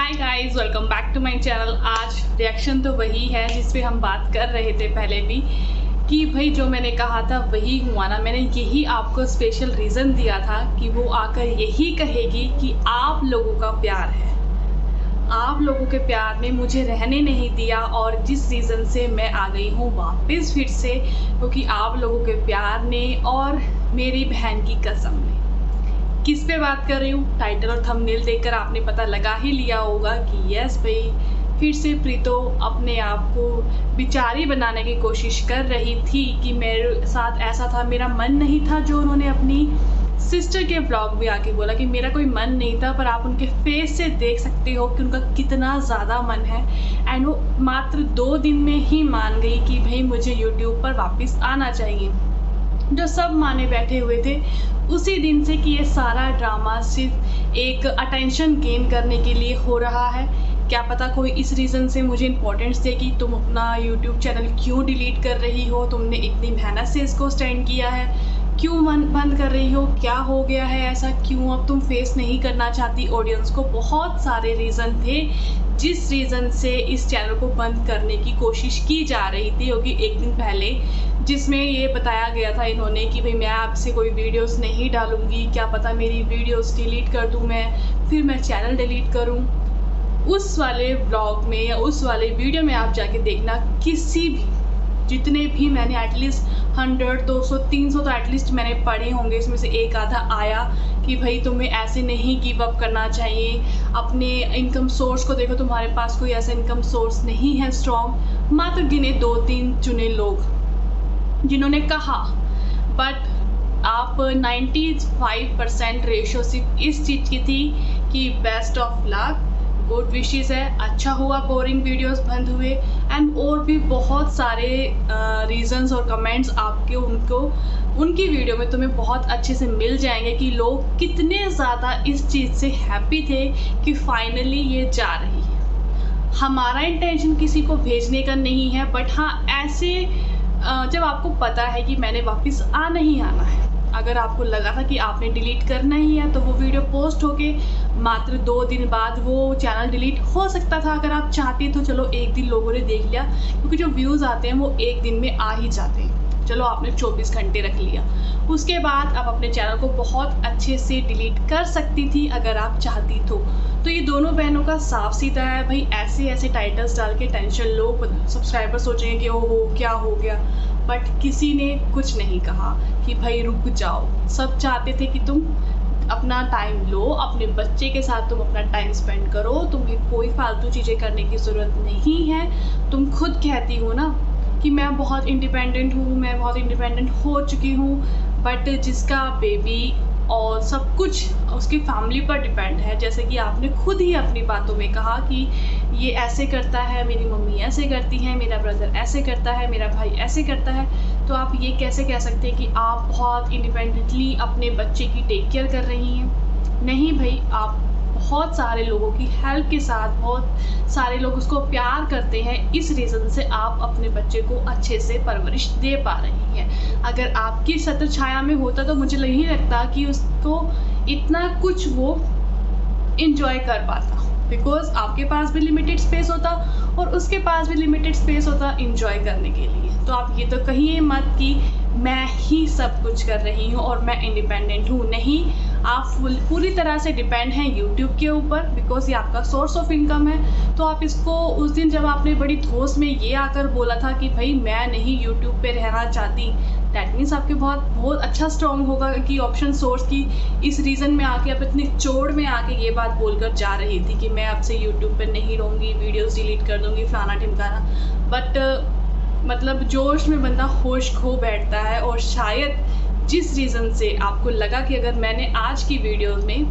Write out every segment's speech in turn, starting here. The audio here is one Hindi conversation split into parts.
Hi guys, welcome back to my channel. आज रिएक्शन तो वही है जिस पे हम बात कर रहे थे पहले भी कि भाई जो मैंने कहा था वही हुआ ना। मैंने यही आपको स्पेशल रीज़न दिया था कि वो आकर यही कहेगी कि आप लोगों का प्यार है, आप लोगों के प्यार ने मुझे रहने नहीं दिया और जिस रीज़न से मैं आ गई हूँ वापस फिर से, क्योंकि आप लोगों के प्यार ने और मेरी बहन की कसम ने। किस पे बात कर रही हूँ, टाइटल और थंबनेल देखकर आपने पता लगा ही लिया होगा कि यस भाई, फिर से प्रीतो अपने आप को बेचारी बनाने की कोशिश कर रही थी कि मेरे साथ ऐसा था, मेरा मन नहीं था। जो उन्होंने अपनी सिस्टर के ब्लॉग में आके बोला कि मेरा कोई मन नहीं था, पर आप उनके फेस से देख सकते हो कि उनका कितना ज़्यादा मन है। एंड वो मात्र 2 दिन में ही मान गई कि भाई मुझे यूट्यूब पर वापस आना चाहिए। जो सब माने बैठे हुए थे उसी दिन से कि ये सारा ड्रामा सिर्फ एक अटेंशन गेन करने के लिए हो रहा है। क्या पता कोई इस रीज़न से मुझे इम्पोर्टेंस दे कि तुम अपना यूट्यूब चैनल क्यों डिलीट कर रही हो, तुमने इतनी मेहनत से इसको स्टैंड किया है, क्यों मन बंद कर रही हो, क्या हो गया है ऐसा, क्यों अब तुम फेस नहीं करना चाहती ऑडियंस को। बहुत सारे रीज़न थे जिस रीज़न से इस चैनल को बंद करने की कोशिश की जा रही थी। क्योंकि एक दिन पहले जिसमें ये बताया गया था इन्होंने कि भाई मैं आपसे कोई वीडियोस नहीं डालूंगी, क्या पता मेरी वीडियोस डिलीट कर दूं मैं, फिर मैं चैनल डिलीट करूं। उस वाले ब्लॉग में या उस वाले वीडियो में आप जाके देखना, किसी भी जितने भी मैंने एटलीस्ट 100, 200, 300 तो एटलीस्ट मैंने पढ़े होंगे, इसमें से एक आधा आया कि भाई तुम्हें ऐसे नहीं गिव अप करना चाहिए, अपने इनकम सोर्स को देखो, तुम्हारे पास कोई ऐसा इनकम सोर्स नहीं है स्ट्रॉन्ग। मात्र गिने 2-3 चुने लोग जिन्होंने कहा, बट आप 95% रेशो सिर्फ इस चीज़ की थी कि best of luck, good wishes है, अच्छा हुआ बोरिंग वीडियोस बंद हुए। एंड और भी बहुत सारे रीजंस और कमेंट्स आपके उनकी वीडियो में तुम्हें बहुत अच्छे से मिल जाएंगे कि लोग कितने ज़्यादा इस चीज़ से हैप्पी थे कि फाइनली ये जा रही है। हमारा इंटेंशन किसी को भेजने का नहीं है, बट हाँ ऐसे जब आपको पता है कि मैंने वापस नहीं आना है, अगर आपको लगा था कि आपने डिलीट करना ही है तो वो वीडियो पोस्ट होके मात्र 2 दिन बाद वो चैनल डिलीट हो सकता था। अगर आप चाहते तो चलो एक दिन लोगों ने देख लिया, क्योंकि जो व्यूज़ आते हैं वो एक दिन में आ ही जाते हैं। चलो आपने 24 घंटे रख लिया, उसके बाद आप अपने चैनल को बहुत अच्छे से डिलीट कर सकती थी अगर आप चाहती तो ये दोनों बहनों का साफ सीधा है भाई। ऐसे टाइटल्स डाल के टेंशन लो, सब्सक्राइबर सोचेंगे कि ओहो क्या हो गया, बट किसी ने कुछ नहीं कहा कि भाई रुक जाओ। सब चाहते थे कि तुम अपना टाइम लो, अपने बच्चे के साथ तुम अपना टाइम स्पेंड करो, तुम्हें कोई फालतू चीज़ें करने की ज़रूरत नहीं है। तुम खुद कहती हो ना कि मैं बहुत इंडिपेंडेंट हूँ, मैं बहुत इंडिपेंडेंट हो चुकी हूँ, बट जिसका बेबी और सब कुछ उसकी फैमिली पर डिपेंड है। जैसे कि आपने खुद ही अपनी बातों में कहा कि ये ऐसे करता है, मेरी मम्मी ऐसे करती है, मेरा ब्रदर ऐसे करता है, मेरा भाई ऐसे करता है, तो आप ये कैसे कह सकते हैं कि आप बहुत इंडिपेंडेंटली अपने बच्चे की टेक केयर कर रही हैं। नहीं भाई, आप बहुत सारे लोगों की हेल्प के साथ, बहुत सारे लोग उसको प्यार करते हैं, इस रीज़न से आप अपने बच्चे को अच्छे से परवरिश दे पा रही हैं। अगर आपकी छत्र छाया में होता तो मुझे नहीं लगता कि उसको इतना कुछ वो इंजॉय कर पाता, बिकॉज आपके पास भी लिमिटेड स्पेस होता और उसके पास भी लिमिटेड स्पेस होता इंजॉय करने के लिए। तो आप ये तो कहिए मत कि मैं ही सब कुछ कर रही हूँ और मैं इंडिपेंडेंट हूँ। नहीं, आप पूरी तरह से डिपेंड हैं यूट्यूब के ऊपर, बिकॉज ये आपका सोर्स ऑफ इनकम है। तो आप इसको उस दिन जब आपने बड़ी ठोस में ये आकर बोला था कि भाई मैं नहीं यूट्यूब पे रहना चाहती, दैट मीन्स आपके बहुत अच्छा स्ट्रॉन्ग होगा कि ऑप्शन सोर्स की इस रीज़न में आके आप इतनी चोड़ में आके ये बात बोलकर जा रही थी कि मैं आपसे यूट्यूब पर नहीं रहूँगी, वीडियोज़ डिलीट कर दूँगी, फलाना ढिमकाना। बट मतलब जोश में बंदा होश खो बैठता है, और शायद जिस रीज़न से आपको लगा कि अगर मैंने आज की वीडियो में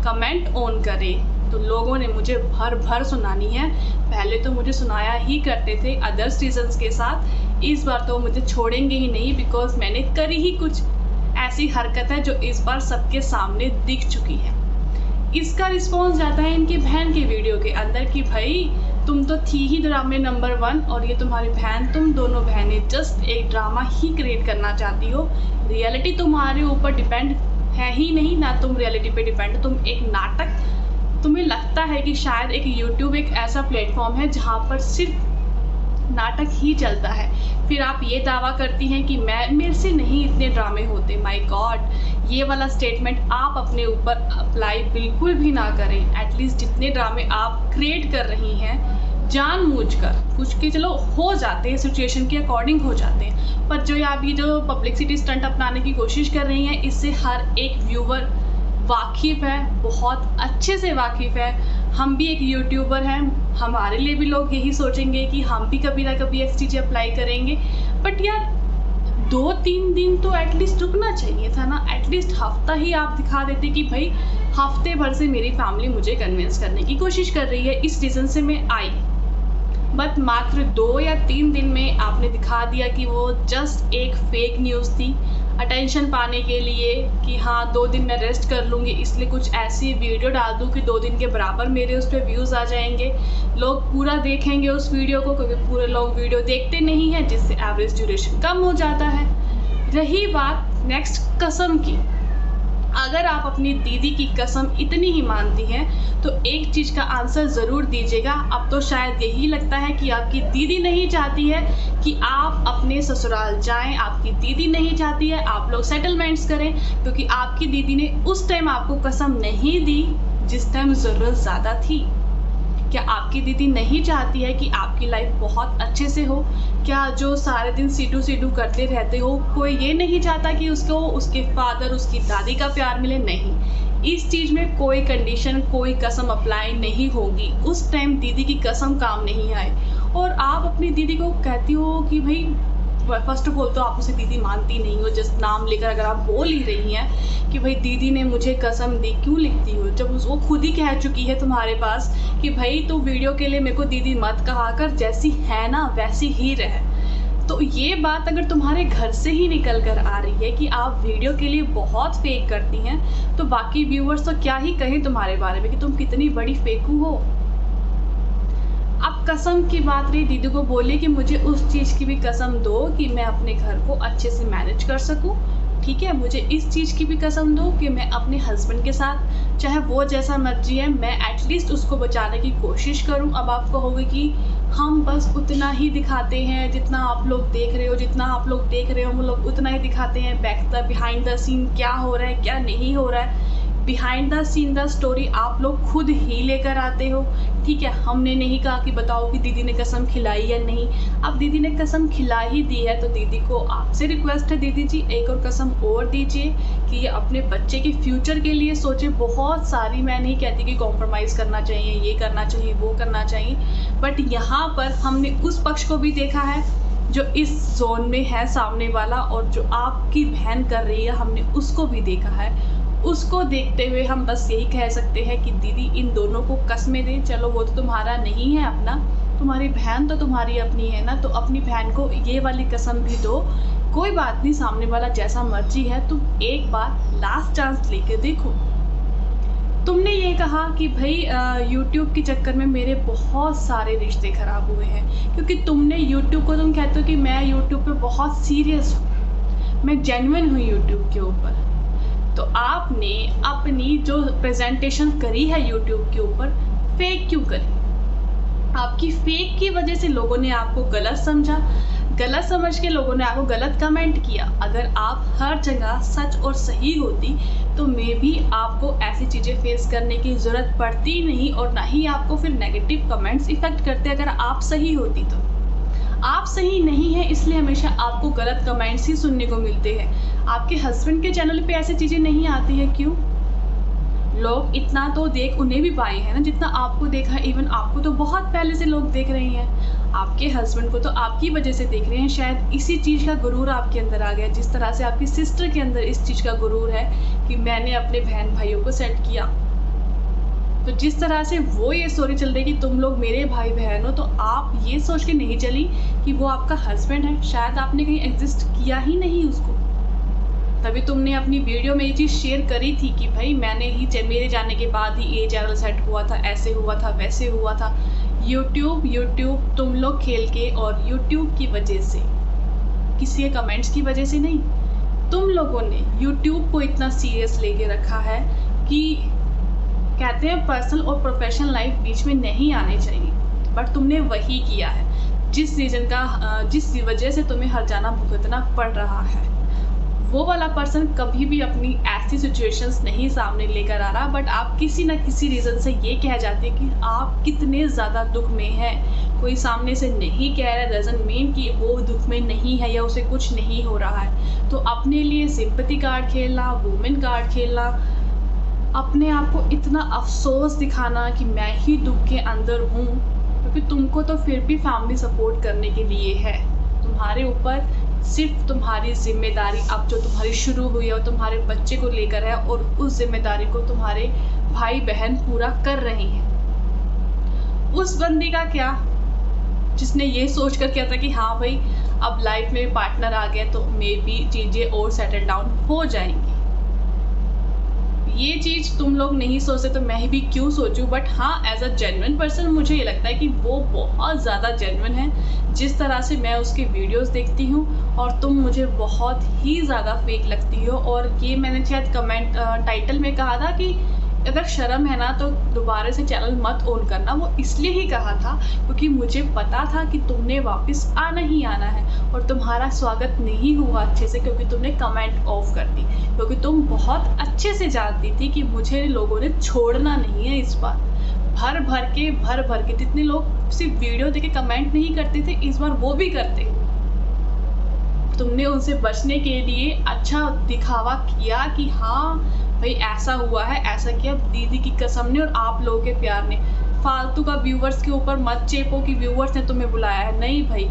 कमेंट ऑन करे तो लोगों ने मुझे भर सुनानी है। पहले तो मुझे सुनाया ही करते थे अदर्स रीजंस के साथ, इस बार तो मुझे छोड़ेंगे ही नहीं, बिकॉज मैंने करी ही कुछ ऐसी हरकत है जो इस बार सबके सामने दिख चुकी है। इसका रिस्पॉन्स जाता है इनकी बहन की वीडियो के अंदर कि भाई तुम तो थी ही ड्रामे नंबर 1 और ये तुम्हारी बहन, तुम दोनों बहनें जस्ट एक ड्रामा ही क्रिएट करना चाहती हो। रियलिटी तुम्हारे ऊपर डिपेंड है ही नहीं, ना तुम रियलिटी पे डिपेंड, तुम एक नाटक तुम्हें लगता है कि शायद एक यूट्यूब एक ऐसा प्लेटफॉर्म है जहाँ पर सिर्फ नाटक ही चलता है, फिर आप ये दावा करती हैं कि मेरे से नहीं इतने ड्रामे होते। माय गॉड, ये वाला स्टेटमेंट आप अपने ऊपर अप्लाई बिल्कुल भी ना करें। एटलीस्ट जितने ड्रामे आप क्रिएट कर रही हैं जानबूझकर, कुछ के चलो हो जाते हैं, सिचुएशन के अकॉर्डिंग हो जाते हैं, पर जो आप ये जो पब्लिसिटी स्टंट अपनाने की कोशिश कर रही हैं, इससे हर एक व्यूवर वाकिफ़ है, बहुत अच्छे से वाकिफ़ है। हम भी एक यूट्यूबर हैं, हमारे लिए भी लोग यही सोचेंगे कि हम भी कभी ना कभी ऐसी चीज़ें अप्लाई करेंगे। बट यार 2-3 दिन तो एटलीस्ट रुकना चाहिए था ना। एटलीस्ट हफ्ता ही आप दिखा देते कि भाई हफ्ते भर से मेरी फैमिली मुझे कन्विंस करने की कोशिश कर रही है, इस रीज़न से मैं आई। बट मात्र 2 या 3 दिन में आपने दिखा दिया कि वो जस्ट एक फेक न्यूज़ थी, अटेंशन पाने के लिए कि हाँ 2 दिन मैं रेस्ट कर लूँगी, इसलिए कुछ ऐसी वीडियो डाल दूँ कि 2 दिन के बराबर मेरे उस पर व्यूज़ आ जाएंगे, लोग पूरा देखेंगे उस वीडियो को, क्योंकि पूरे लोग वीडियो देखते नहीं हैं, जिससे एवरेज ड्यूरेशन कम हो जाता है। रही बात नेक्स्ट कसम की, अगर आप अपनी दीदी की कसम इतनी ही मानती हैं तो एक चीज़ का आंसर ज़रूर दीजिएगा। अब तो शायद यही लगता है कि आपकी दीदी नहीं चाहती है कि आप अपने ससुराल जाएं, आपकी दीदी नहीं चाहती है आप लोग सेटलमेंट्स करें, क्योंकि आपकी दीदी ने उस टाइम आपको कसम नहीं दी जिस टाइम ज़रूरत ज़्यादा थी। क्या आपकी दीदी नहीं चाहती है कि आपकी लाइफ बहुत अच्छे से हो? क्या जो सारे दिन सीटू करते रहते हो, कोई ये नहीं चाहता कि उसको उसके फादर, उसकी दादी का प्यार मिले? नहीं, इस चीज़ में कोई कंडीशन, कोई कसम अप्लाई नहीं होगी। उस टाइम दीदी की कसम काम नहीं आए। और आप अपनी दीदी को कहती हो कि भाई, फर्स्ट ऑफ ऑल तो आप उसे दीदी मानती नहीं हो। जस्ट नाम लेकर अगर आप बोल ही रही हैं कि भाई दीदी ने मुझे कसम दी, क्यों लिखती हो जब वो खुद ही कह चुकी है तुम्हारे पास कि भाई तू वीडियो के लिए मेरे को दीदी मत कहा कर, जैसी है ना वैसी ही रहे। तो ये बात अगर तुम्हारे घर से ही निकल कर आ रही है कि आप वीडियो के लिए बहुत फेक करती हैं, तो बाकी व्यूअर्स तो क्या ही कहें तुम्हारे बारे में कि तुम कितनी बड़ी फेकू हो। अब कसम की बात रही, दीदी को बोलिए कि मुझे उस चीज़ की भी कसम दो कि मैं अपने घर को अच्छे से मैनेज कर सकूं, ठीक है। मुझे इस चीज़ की भी कसम दो कि मैं अपने हस्बैंड के साथ, चाहे वो जैसा मर्जी है, मैं एटलीस्ट उसको बचाने की कोशिश करूं। अब आप कहोगे कि हम बस उतना ही दिखाते हैं जितना आप लोग देख रहे हो, जितना आप लोग देख रहे हो हम लोग उतना ही दिखाते हैं। बिहाइंड द सीन क्या हो रहा है, क्या नहीं हो रहा है, behind the seen the story आप लोग खुद ही लेकर आते हो, ठीक है। हमने नहीं कहा कि बताओ कि दीदी ने कसम खिलाई या नहीं। अब दीदी ने कसम खिला ही दी है तो दीदी को आपसे रिक्वेस्ट है, दीदी जी एक और कसम और दीजिए कि ये अपने बच्चे के फ्यूचर के लिए सोचे। बहुत सारी, मैं नहीं कहती कि कॉम्प्रोमाइज़ करना चाहिए, ये करना चाहिए, वो करना चाहिए, बट यहाँ पर हमने उस पक्ष को भी देखा है जो इस जोन में है सामने वाला, और जो आपकी बहन कर रही है हमने उसको भी देखा है। उसको देखते हुए हम बस यही कह सकते हैं कि दीदी इन दोनों को कसमें दें। चलो वो तो तुम्हारा नहीं है अपना, तुम्हारी बहन तो तुम्हारी अपनी है ना, तो अपनी बहन को ये वाली कसम भी दो। कोई बात नहीं, सामने वाला जैसा मर्जी है, तुम एक बार लास्ट चांस लेके देखो। तुमने ये कहा कि भाई यूट्यूब के चक्कर में मेरे बहुत सारे रिश्ते ख़राब हुए हैं, क्योंकि तुमने यूट्यूब को, तुम कहते हो कि मैं यूट्यूब पे बहुत सीरियस हूँ, मैं जेन्युइन हूँ यूट्यूब के ऊपर। तो आपने अपनी जो प्रेजेंटेशन करी है यूट्यूब के ऊपर, फेक क्यों करी? आपकी फेक की वजह से लोगों ने आपको गलत समझा, गलत समझ के लोगों ने आपको गलत कमेंट किया। अगर आप हर जगह सच और सही होती तो मे भी आपको ऐसी चीज़ें फेस करने की ज़रूरत पड़ती नहीं, और ना ही आपको फिर नेगेटिव कमेंट्स इफ़ेक्ट करते अगर आप सही होती तो। आप सही नहीं है इसलिए हमेशा आपको गलत कमेंट्स ही सुनने को मिलते हैं। आपके हस्बैंड के चैनल पे ऐसी चीज़ें नहीं आती है, क्यों? लोग इतना तो देख उन्हें भी पाए हैं ना जितना आपको देखा। इवन आपको तो बहुत पहले से लोग देख रहे हैं, आपके हस्बैंड को तो आपकी वजह से देख रहे हैं। शायद इसी चीज़ का गुरूर आपके अंदर आ गया, जिस तरह से आपकी सिस्टर के अंदर इस चीज़ का गुरूर है कि मैंने अपने बहन भाइयों को सेट किया। तो जिस तरह से वो ये स्टोरी चल रही कि तुम लोग मेरे भाई बहन हो, तो आप ये सोच के नहीं चली कि वो आपका हस्बैंड है। शायद आपने कहीं एग्जिस्ट किया ही नहीं उसको, तभी तुमने अपनी वीडियो में ये चीज़ शेयर करी थी कि भाई मैंने ही, मेरे जाने के बाद ही ये चैनल सेट हुआ था, ऐसे हुआ था, वैसे हुआ था। यूट्यूब तुम लोग खेल के, और यूट्यूब की वजह से, किसी के कमेंट्स की वजह से नहीं, तुम लोगों ने यूट्यूब को इतना सीरियस लेके रखा है कि कहते हैं पर्सनल और प्रोफेशनल लाइफ बीच में नहीं आनी चाहिए, बट तुमने वही किया है जिस वजह से तुम्हें हर जाना भुगतना पड़ रहा है। वो वाला पर्सन कभी भी अपनी ऐसी सिचुएशंस नहीं सामने लेकर आ रहा, बट आप किसी न किसी रीज़न से ये कह जाते कि आप कितने ज़्यादा दुख में हैं। कोई सामने से नहीं कह रहा डजंट मीन कि वो दुख में नहीं है या उसे कुछ नहीं हो रहा है। तो अपने लिए सिंपैथी कार्ड खेलना, वुमेन कार्ड खेलना, अपने आप को इतना अफसोस दिखाना कि मैं ही दुख के अंदर हूँ, क्योंकि तुमको तो फिर भी फैमिली सपोर्ट करने के लिए है। तुम्हारे ऊपर सिर्फ तुम्हारी जिम्मेदारी अब जो तुम्हारी शुरू हुई है और तुम्हारे बच्चे को लेकर है, और उस जिम्मेदारी को तुम्हारे भाई बहन पूरा कर रहे हैं। उस बंदी का क्या जिसने ये सोच कर किया था कि हाँ भाई अब लाइफ में पार्टनर आ गया तो मे बी चीज़ें और सेटल डाउन हो जाएंगी। ये चीज़ तुम लोग नहीं सोचते तो मैं भी क्यों सोचूं, बट हाँ एज अ जेन्युइन पर्सन मुझे ये लगता है कि वो बहुत ज़्यादा जेन्युइन है। जिस तरह से मैं उसके वीडियोस देखती हूँ और तुम मुझे बहुत ही ज़्यादा फेक लगती हो। और ये मैंने शायद कमेंट टाइटल में कहा था कि अगर शर्म है ना तो दोबारा से चैनल मत ऑन करना। वो इसलिए ही कहा था क्योंकि मुझे पता था कि तुमने वापस आना ही आना है और तुम्हारा स्वागत नहीं हुआ अच्छे से, क्योंकि तुमने कमेंट ऑफ कर दी, क्योंकि तुम बहुत अच्छे से जानती थी कि मुझे लोगों ने छोड़ना नहीं है। इस बार भर भर के जितने लोग सिर्फ वीडियो देख के कमेंट नहीं करते थे, इस बार वो भी करते। तुमने उनसे बचने के लिए अच्छा दिखावा किया कि हाँ भाई ऐसा हुआ है, ऐसा किया, दीदी की कसम ने और आप लोगों के प्यार ने। फालतू का व्यूवर्स के ऊपर मत चेपो कि व्यूवर्स ने तुम्हें बुलाया है। नहीं भाई,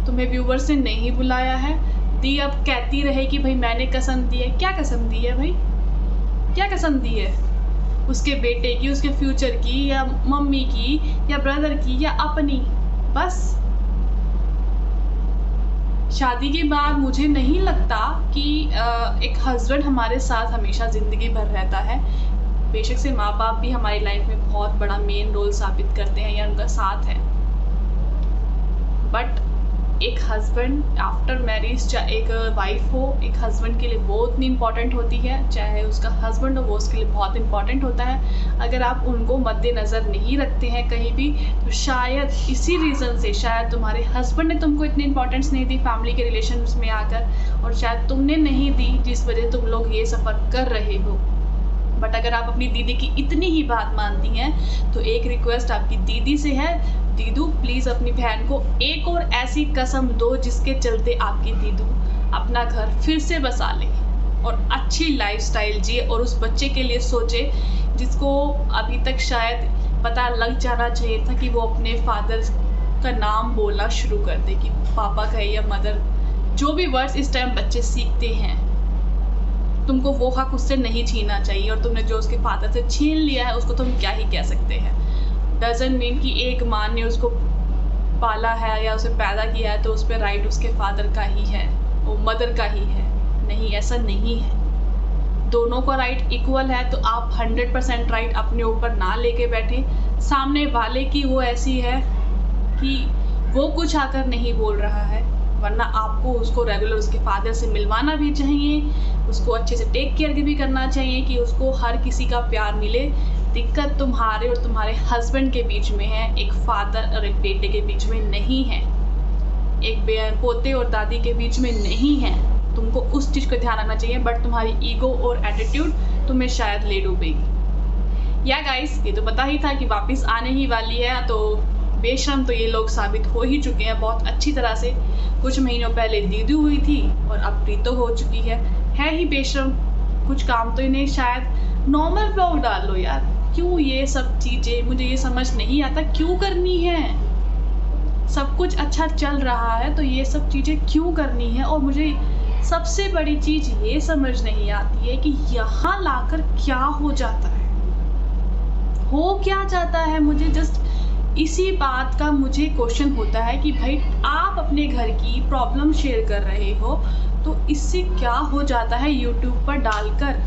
तुम्हें व्यूवर्स ने नहीं बुलाया है। दी अब कहती रहे कि भाई मैंने कसम दी है। क्या कसम दी है भाई? क्या कसम दी है? उसके बेटे की, उसके फ्यूचर की, या मम्मी की, या ब्रदर की, या अपनी? बस शादी के बाद मुझे नहीं लगता कि एक हस्बैंड हमारे साथ हमेशा ज़िंदगी भर रहता है। बेशक से माँ बाप भी हमारी लाइफ में बहुत बड़ा मेन रोल साबित करते हैं या उनका साथ है, बट एक हस्बैंड आफ्टर मैरिज, चाहे एक वाइफ हो, एक हस्बैंड के लिए बहुत इतनी इंपॉर्टेंट होती है। चाहे उसका हस्बैंड हो वो उसके लिए बहुत इंपॉर्टेंट होता है। अगर आप उनको मद्देनज़र नहीं रखते हैं कहीं भी, तो शायद इसी रीज़न से शायद तुम्हारे हस्बैंड ने तुमको इतनी इंपॉर्टेंस नहीं दी फैमिली के रिलेशंस में आकर, और शायद तुमने नहीं दी, जिस वजह तुम लोग ये सफ़र कर रहे हो। बट अगर आप अपनी दीदी की इतनी ही बात मानती हैं तो एक रिक्वेस्ट आपकी दीदी से है, दीदू प्लीज़ अपनी बहन को एक और ऐसी कसम दो जिसके चलते आपकी दीदू अपना घर फिर से बसा ले और अच्छी लाइफस्टाइल जिए और उस बच्चे के लिए सोचे जिसको अभी तक शायद पता लग जाना चाहिए था कि वो अपने फादर का नाम बोलना शुरू कर दे, कि पापा कहे या मदर, जो भी वर्ड्स इस टाइम बच्चे सीखते हैं, तुमको वो हक उससे नहीं छीनना चाहिए। और तुमने जो उसके फादर से छीन लिया है उसको तुम क्या ही कह सकते हैं। डजंट मीन कि एक माँ ने उसको पाला है या उसे पैदा किया है तो उस पर राइट उसके फादर का ही है, वो मदर का ही है। नहीं, ऐसा नहीं है। दोनों का राइट इक्वल है। तो आप 100% राइट अपने ऊपर ना लेके बैठे। सामने वाले की वो ऐसी है कि वो कुछ आकर नहीं बोल रहा है, वरना आपको उसको रेगुलर उसके फादर से मिलवाना भी चाहिए, उसको अच्छे से टेक केयर भी करना चाहिए कि उसको हर किसी का प्यार मिले। दिक्कत तुम्हारे और तुम्हारे हस्बैंड के बीच में है, एक फादर और एक बेटे के बीच में नहीं है, एक पोते और दादी के बीच में नहीं है। तुमको उस चीज़ को ध्यान रखना चाहिए, बट तुम्हारी ईगो और एटीट्यूड तुम्हें शायद ले डूबेगी। या गाइस, ये तो पता ही था कि वापस आने ही वाली है, तो बेशरम तो ये लोग साबित हो ही चुके हैं बहुत अच्छी तरह से। कुछ महीनों पहले दीदी हुई थी और अब प्रीतो हो चुकी है ही बेशरम। कुछ काम तो इन्हें शायद नॉर्मल ब्लॉग डाल लो यार, क्यों ये सब चीज़ें, मुझे ये समझ नहीं आता क्यों करनी है। सब कुछ अच्छा चल रहा है तो ये सब चीज़ें क्यों करनी है। और मुझे सबसे बड़ी चीज़ ये समझ नहीं आती है कि यहाँ लाकर क्या हो जाता है, हो क्या जाता है। मुझे जस्ट इसी बात का मुझे क्वेश्चन होता है कि भाई आप अपने घर की प्रॉब्लम शेयर कर रहे हो तो इससे क्या हो जाता है यूट्यूब पर डालकर।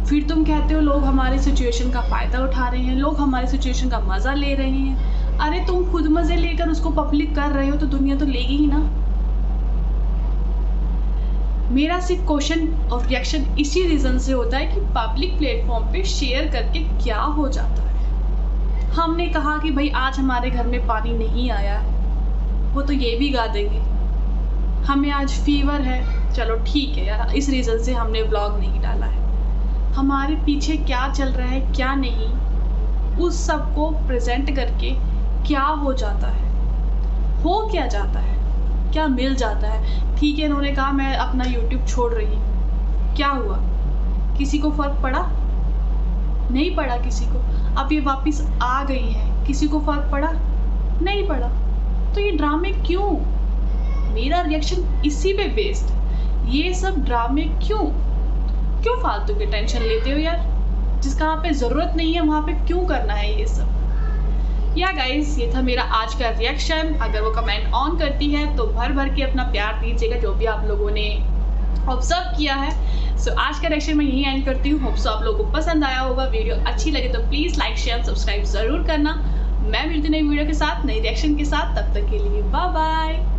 फिर तुम कहते हो लोग हमारे सिचुएशन का फ़ायदा उठा रहे हैं, लोग हमारे सिचुएशन का मज़ा ले रहे हैं। अरे तुम खुद मज़े लेकर उसको पब्लिक कर रहे हो तो दुनिया तो लेगी ही ना। मेरा सिर्फ क्वेश्चन और रिएक्शन इसी रीज़न से होता है कि पब्लिक प्लेटफॉर्म पे शेयर करके क्या हो जाता है। हमने कहा कि भाई आज हमारे घर में पानी नहीं आया है, वो तो ये भी गा देंगे। हमें आज फीवर है, चलो ठीक है यार, इस रीज़न से हमने ब्लॉग नहीं डाला है। हमारे पीछे क्या चल रहा है क्या नहीं, उस सब को प्रेजेंट करके क्या हो जाता है, हो क्या जाता है, क्या मिल जाता है। ठीक है, इन्होंने कहा मैं अपना YouTube छोड़ रही हूँ, क्या हुआ, किसी को फ़र्क पड़ा? नहीं पड़ा किसी को। अब ये वापस आ गई है, किसी को फ़र्क पड़ा? नहीं पड़ा। तो ये ड्रामे क्यों? मेरा रिएक्शन इसी पे बेस्ड। ये सब ड्रामे क्यों फालतू के टेंशन लेते हो यार? जिसका पे ज़रूरत नहीं है वहाँ पे क्यों करना है ये सब? या गाइस, ये था मेरा आज का रिएक्शन। अगर वो कमेंट ऑन करती है तो भर भर के अपना प्यार दीजिएगा जो भी आप लोगों ने ऑब्जर्व किया है। सो आज का रिएक्शन मैं यही एंड करती हूँ। होप सो आप लोगों को पसंद आया होगा। वीडियो अच्छी लगे तो प्लीज़ लाइक शेयर सब्सक्राइब ज़रूर करना। मैं मिलती नई वीडियो के साथ, नई रिएक्शन के साथ। तब तक के लिए बाय बाय।